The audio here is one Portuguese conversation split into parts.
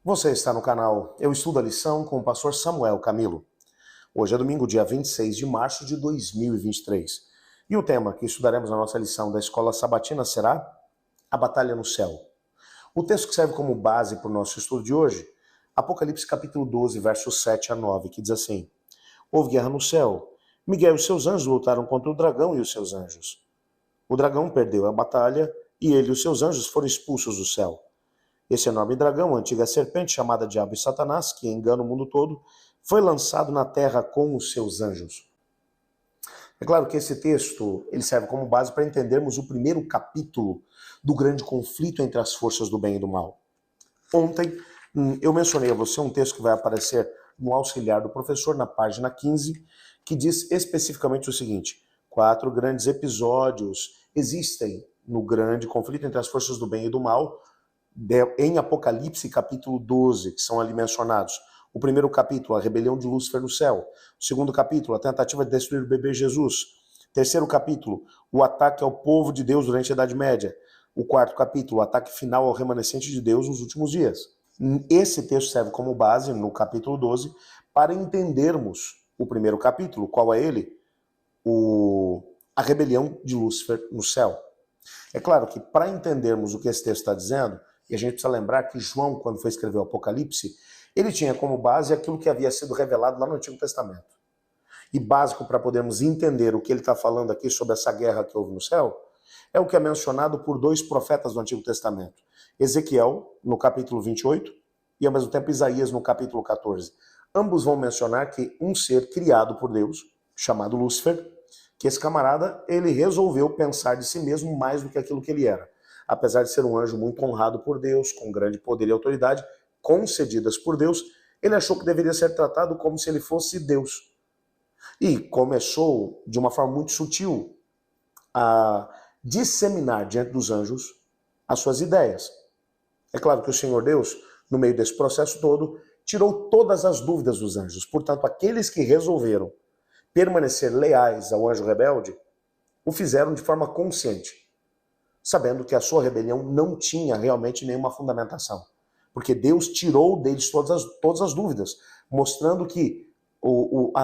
Você está no canal Eu Estudo a Lição com o pastor Samuel Camilo. Hoje é domingo, dia 26 de março de 2023. E o tema que estudaremos na nossa lição da Escola Sabatina será A Batalha no Céu. O texto que serve como base para o nosso estudo de hoje, Apocalipse capítulo 12, versos 7 a 9, que diz assim: Houve guerra no céu. Miguel e os seus anjos lutaram contra o dragão e os seus anjos. O dragão perdeu a batalha e ele e os seus anjos foram expulsos do céu. Esse enorme dragão, a antiga serpente chamada Diabo e Satanás, que engana o mundo todo, foi lançado na terra com os seus anjos. É claro que esse texto ele serve como base para entendermos o primeiro capítulo do grande conflito entre as forças do bem e do mal. Ontem eu mencionei a você um texto que vai aparecer no auxiliar do professor, na página 15, que diz especificamente o seguinte: 4 grandes episódios existem no grande conflito entre as forças do bem e do mal, em Apocalipse capítulo 12, que são ali mencionados. O primeiro capítulo, a rebelião de Lúcifer no céu. O segundo capítulo, a tentativa de destruir o bebê Jesus. Terceiro capítulo, o ataque ao povo de Deus durante a Idade Média. O quarto capítulo, o ataque final ao remanescente de Deus nos últimos dias. Esse texto serve como base, no capítulo 12, para entendermos o primeiro capítulo. Qual é ele? A rebelião de Lúcifer no céu. É claro que para entendermos o que esse texto está dizendo, e a gente precisa lembrar que João, quando foi escrever o Apocalipse, ele tinha como base aquilo que havia sido revelado lá no Antigo Testamento. E básico para podermos entender o que ele está falando aqui sobre essa guerra que houve no céu, é o que é mencionado por 2 profetas do Antigo Testamento. Ezequiel, no capítulo 28, e ao mesmo tempo Isaías, no capítulo 14. Ambos vão mencionar que um ser criado por Deus, chamado Lúcifer, que esse camarada, ele resolveu pensar de si mesmo mais do que aquilo que ele era. Apesar de ser um anjo muito honrado por Deus, com grande poder e autoridade, concedidas por Deus, ele achou que deveria ser tratado como se ele fosse Deus. E começou, de uma forma muito sutil, a disseminar diante dos anjos as suas ideias. É claro que o Senhor Deus, no meio desse processo todo, tirou todas as dúvidas dos anjos. Portanto, aqueles que resolveram permanecer leais ao anjo rebelde, o fizeram de forma consciente, sabendo que a sua rebelião não tinha realmente nenhuma fundamentação. Porque Deus tirou deles todas as dúvidas, mostrando que,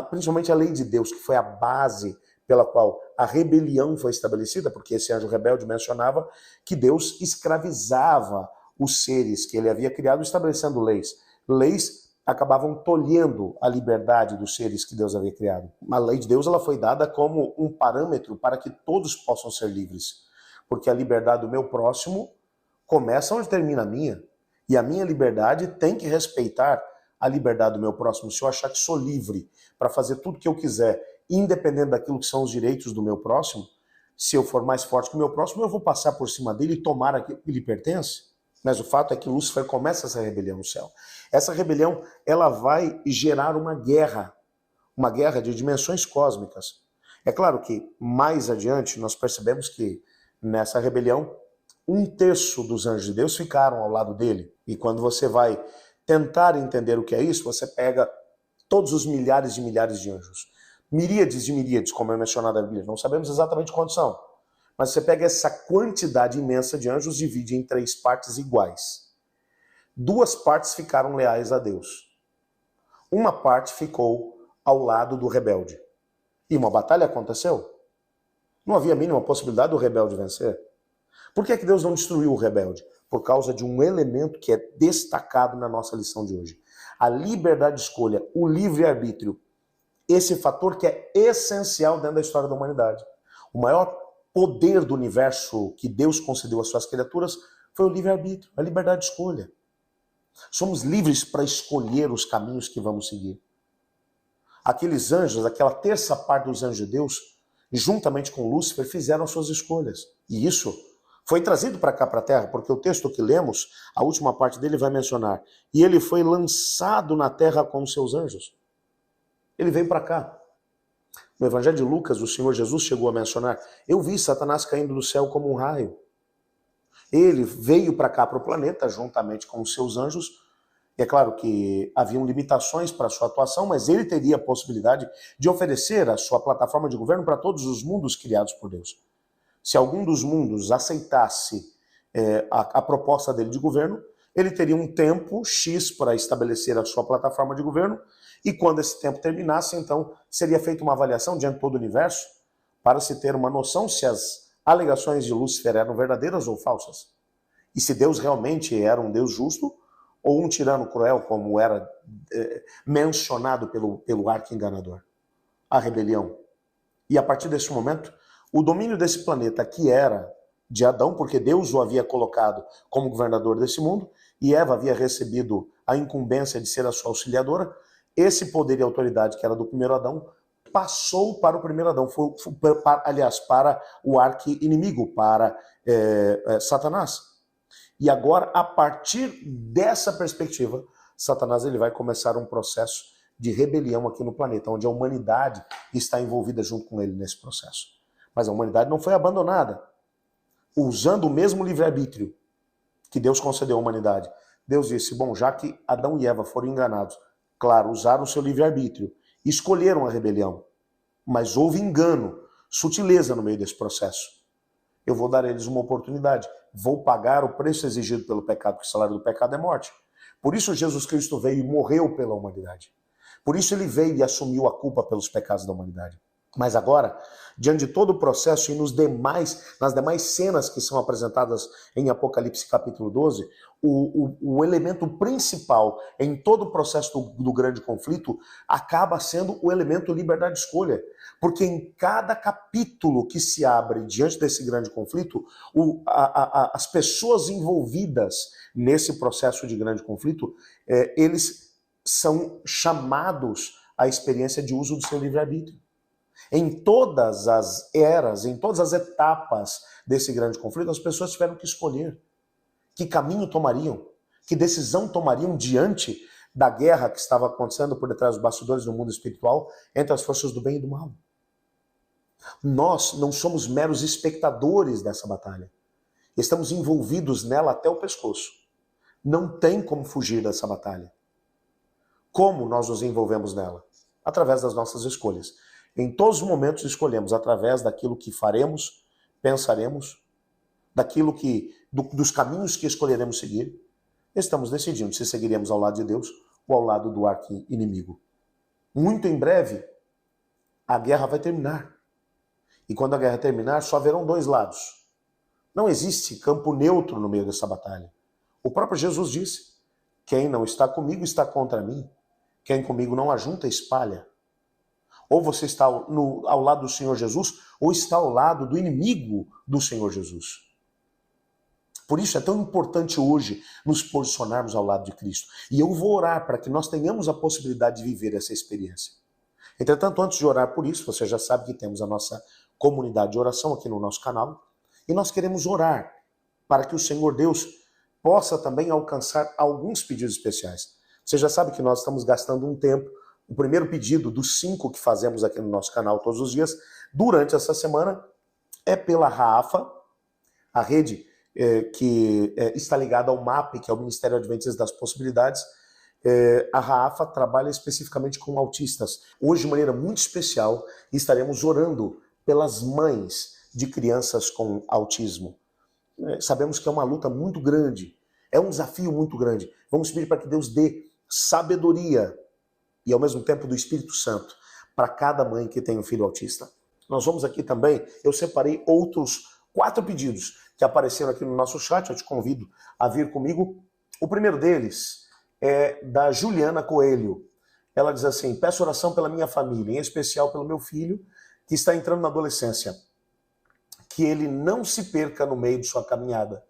principalmente a lei de Deus, que foi a base pela qual a rebelião foi estabelecida, porque esse anjo rebelde mencionava que Deus escravizava os seres que ele havia criado, estabelecendo leis. Leis acabavam tolhendo a liberdade dos seres que Deus havia criado. A lei de Deus ela foi dada como um parâmetro para que todos possam ser livres. Porque a liberdade do meu próximo começa onde termina a minha. E a minha liberdade tem que respeitar a liberdade do meu próximo. Se eu achar que sou livre para fazer tudo o que eu quiser, independente daquilo que são os direitos do meu próximo, se eu for mais forte que o meu próximo, eu vou passar por cima dele e tomar aquilo que lhe pertence. Mas o fato é que Lúcifer começa essa rebelião no céu. Essa rebelião, ela vai gerar uma guerra de dimensões cósmicas. É claro que, mais adiante, nós percebemos que, nessa rebelião, 1/3 dos anjos de Deus ficaram ao lado dele. E quando você vai tentar entender o que é isso, você pega todos os milhares e milhares de anjos. Miríades de miríades, como é mencionado na Bíblia. Não sabemos exatamente quantos são. Mas você pega essa quantidade imensa de anjos e divide em 3 partes iguais. 2 partes ficaram leais a Deus. Uma parte ficou ao lado do rebelde. E uma batalha aconteceu. Não havia a mínima possibilidade do rebelde vencer. Por que Deus não destruiu o rebelde? Por causa de um elemento que é destacado na nossa lição de hoje. A liberdade de escolha, o livre-arbítrio. Esse fator que é essencial dentro da história da humanidade. O maior poder do universo que Deus concedeu às suas criaturas foi o livre-arbítrio, a liberdade de escolha. Somos livres para escolher os caminhos que vamos seguir. Aqueles anjos, aquela 1/3 parte dos anjos de Deus, juntamente com Lúcifer, fizeram as suas escolhas. E isso foi trazido para cá, para a Terra, porque o texto que lemos, a última parte dele vai mencionar, e ele foi lançado na Terra com os seus anjos. Ele veio para cá. No Evangelho de Lucas, o Senhor Jesus chegou a mencionar: eu vi Satanás caindo do céu como um raio. Ele veio para cá, para o planeta, juntamente com os seus anjos. E é claro que haviam limitações para a sua atuação, mas ele teria a possibilidade de oferecer a sua plataforma de governo para todos os mundos criados por Deus. Se algum dos mundos aceitasse a proposta dele de governo, Ele teria um tempo X para estabelecer a sua plataforma de governo, e quando esse tempo terminasse, então, seria feita uma avaliação diante de todo o universo para se ter uma noção se as alegações de Lúcifer eram verdadeiras ou falsas. E se Deus realmente era um Deus justo ou um tirano cruel, como era mencionado pelo arqui-enganador. A rebelião. E a partir desse momento, o domínio desse planeta, que era de Adão, porque Deus o havia colocado como governador desse mundo, e Eva havia recebido a incumbência de ser a sua auxiliadora, esse poder e autoridade que era do primeiro Adão, passou para o primeiro Adão, para o arqui-inimigo, para Satanás. E agora, a partir dessa perspectiva, Satanás ele vai começar um processo de rebelião aqui no planeta, onde a humanidade está envolvida junto com ele nesse processo. Mas a humanidade não foi abandonada. Usando o mesmo livre-arbítrio que Deus concedeu à humanidade, Deus disse, bom, já que Adão e Eva foram enganados, claro, usaram o seu livre-arbítrio, escolheram a rebelião, mas houve engano, sutileza no meio desse processo. Eu vou dar a eles uma oportunidade, vou pagar o preço exigido pelo pecado, porque o salário do pecado é morte. Por isso Jesus Cristo veio e morreu pela humanidade. Por isso ele veio e assumiu a culpa pelos pecados da humanidade. Mas agora, diante de todo o processo e nas demais cenas que são apresentadas em Apocalipse capítulo 12, o elemento principal em todo o processo do grande conflito acaba sendo o elemento liberdade de escolha. Porque em cada capítulo que se abre diante desse grande conflito, as pessoas envolvidas nesse processo de grande conflito, eles são chamados à experiência de uso do seu livre-arbítrio. Em todas as eras, em todas as etapas desse grande conflito, as pessoas tiveram que escolher que caminho tomariam, que decisão tomariam diante da guerra que estava acontecendo por detrás dos bastidores do mundo espiritual entre as forças do bem e do mal. Nós não somos meros espectadores dessa batalha. Estamos envolvidos nela até o pescoço. Não tem como fugir dessa batalha. Como nós nos envolvemos nela? Através das nossas escolhas. Em todos os momentos escolhemos através daquilo que faremos, pensaremos, dos caminhos que escolheremos seguir. Estamos decidindo se seguiremos ao lado de Deus ou ao lado do arqui-inimigo. Muito em breve, a guerra vai terminar. E quando a guerra terminar, só haverão dois lados. Não existe campo neutro no meio dessa batalha. O próprio Jesus disse, quem não está comigo está contra mim. Quem comigo não ajunta, espalha. Ou você está ao lado do Senhor Jesus, ou está ao lado do inimigo do Senhor Jesus. Por isso é tão importante hoje nos posicionarmos ao lado de Cristo. E eu vou orar para que nós tenhamos a possibilidade de viver essa experiência. Entretanto, antes de orar por isso, você já sabe que temos a nossa comunidade de oração aqui no nosso canal. E nós queremos orar para que o Senhor Deus possa também alcançar alguns pedidos especiais. Você já sabe que nós estamos gastando um tempo. O primeiro pedido dos 5 que fazemos aqui no nosso canal todos os dias, durante essa semana, é pela Raafa, a rede que está ligada ao MAP, que é o Ministério Adventista das Possibilidades. A Raafa trabalha especificamente com autistas. Hoje, de maneira muito especial, estaremos orando pelas mães de crianças com autismo. Sabemos que é uma luta muito grande, é um desafio muito grande. Vamos pedir para que Deus dê sabedoria e ao mesmo tempo do Espírito Santo para cada mãe que tem um filho autista. Nós vamos aqui também, eu separei outros 4 pedidos que apareceram aqui no nosso chat, eu te convido a vir comigo. O primeiro deles é da Juliana Coelho. Ela diz assim, peço oração pela minha família, em especial pelo meu filho, que está entrando na adolescência. Que ele não se perca no meio de sua caminhada,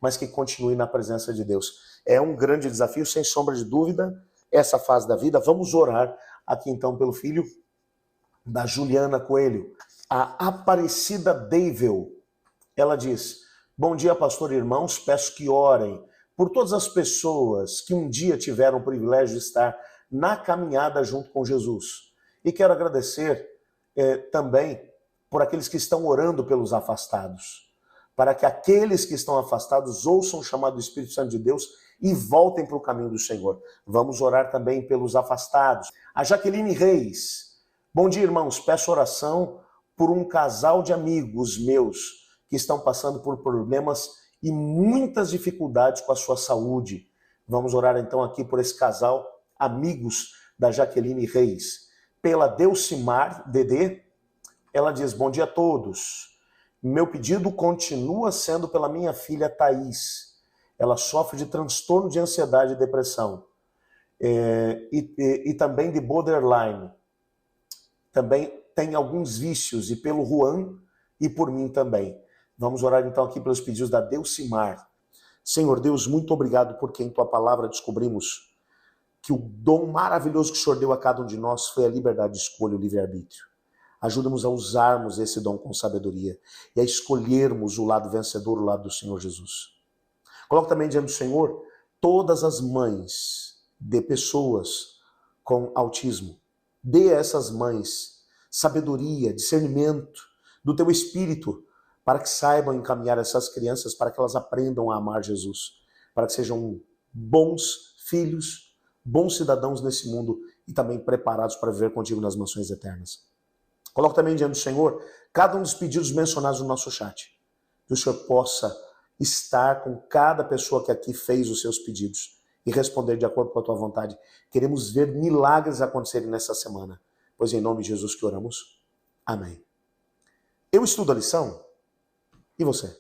mas que continue na presença de Deus. É um grande desafio, sem sombra de dúvida, essa fase da vida. Vamos orar aqui então pelo filho da Juliana Coelho. A Aparecida Deivel, ela diz, bom dia, pastor e irmãos, peço que orem por todas as pessoas que um dia tiveram o privilégio de estar na caminhada junto com Jesus. E quero agradecer também por aqueles que estão orando pelos afastados, para que aqueles que estão afastados ouçam o chamado do Espírito Santo de Deus e voltem para o caminho do Senhor. Vamos orar também pelos afastados. A Jaqueline Reis, bom dia, irmãos, peço oração por um casal de amigos meus que estão passando por problemas e muitas dificuldades com a sua saúde. Vamos orar então aqui por esse casal, amigos da Jaqueline Reis. Pela Delcimar Dedê, ela diz: bom dia a todos. Meu pedido continua sendo pela minha filha Thaís. Ela sofre de transtorno de ansiedade e depressão. E também de borderline. Também tem alguns vícios, e pelo Juan e por mim também. Vamos orar então aqui pelos pedidos da Delcimar. Senhor Deus, muito obrigado porque em tua palavra descobrimos que o dom maravilhoso que o Senhor deu a cada um de nós foi a liberdade de escolha, o livre-arbítrio. Ajuda-nos a usarmos esse dom com sabedoria e a escolhermos o lado vencedor, o lado do Senhor Jesus. Coloco também diante do Senhor todas as mães de pessoas com autismo. Dê a essas mães sabedoria, discernimento do teu Espírito para que saibam encaminhar essas crianças, para que elas aprendam a amar Jesus, para que sejam bons filhos, bons cidadãos nesse mundo e também preparados para viver contigo nas mansões eternas. Coloco também diante do Senhor cada um dos pedidos mencionados no nosso chat. Que o Senhor possa estar com cada pessoa que aqui fez os seus pedidos e responder de acordo com a tua vontade. Queremos ver milagres acontecerem nessa semana, pois em nome de Jesus que oramos. Amém. Eu estudo a lição e você?